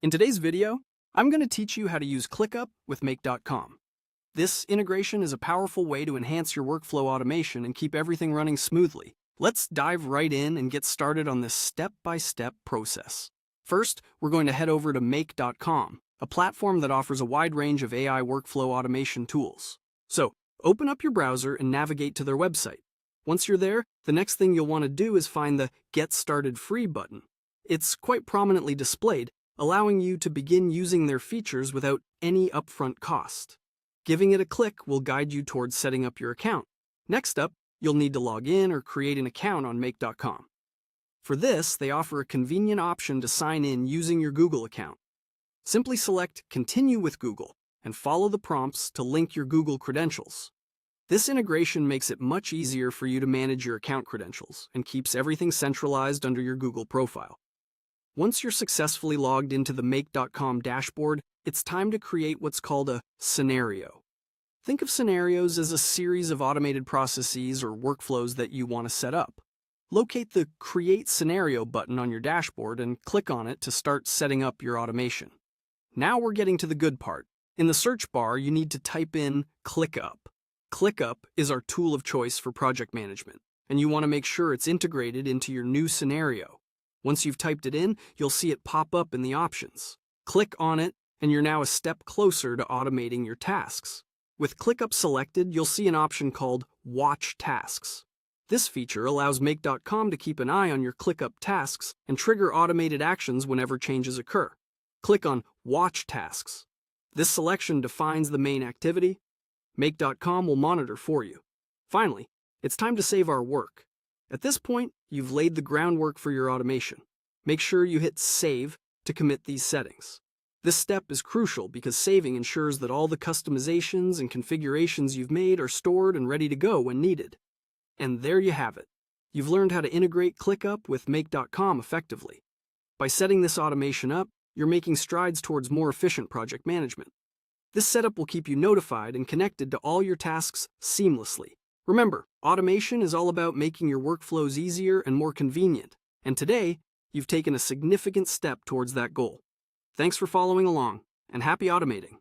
In today's video, I'm going to teach you how to use ClickUp with Make.com. This integration is a powerful way to enhance your workflow automation and keep everything running smoothly. Let's dive right in and get started on this step-by-step process. First, we're going to head over to Make.com, a platform that offers a wide range of AI workflow automation tools. So, open up your browser and navigate to their website. Once you're there, the next thing you'll want to do is find the Get Started Free button. It's quite prominently displayed, allowing you to begin using their features without any upfront cost. Giving it a click will guide you towards setting up your account. Next up, you'll need to log in or create an account on Make.com. For this, they offer a convenient option to sign in using your Google account. Simply select Continue with Google and follow the prompts to link your Google credentials. This integration makes it much easier for you to manage your account credentials and keeps everything centralized under your Google profile. Once you're successfully logged into the Make.com dashboard, it's time to create what's called a scenario. Think of scenarios as a series of automated processes or workflows that you want to set up. Locate the Create Scenario button on your dashboard and click on it to start setting up your automation. Now we're getting to the good part. In the search bar, you need to type in ClickUp. ClickUp is our tool of choice for project management, and you want to make sure it's integrated into your new scenario. Once you've typed it in, you'll see it pop up in the options. Click on it, and you're now a step closer to automating your tasks. With ClickUp selected, you'll see an option called Watch Tasks. This feature allows Make.com to keep an eye on your ClickUp tasks and trigger automated actions whenever changes occur. Click on Watch Tasks. This selection defines the main activity. Make.com will monitor for you. Finally, it's time to save our work. At this point, you've laid the groundwork for your automation. Make sure you hit Save to commit these settings. This step is crucial because saving ensures that all the customizations and configurations you've made are stored and ready to go when needed. And there you have it. You've learned how to integrate ClickUp with Make.com effectively. By setting this automation up, you're making strides towards more efficient project management. This setup will keep you notified and connected to all your tasks seamlessly. Remember, automation is all about making your workflows easier and more convenient, and today, you've taken a significant step towards that goal. Thanks for following along, and happy automating!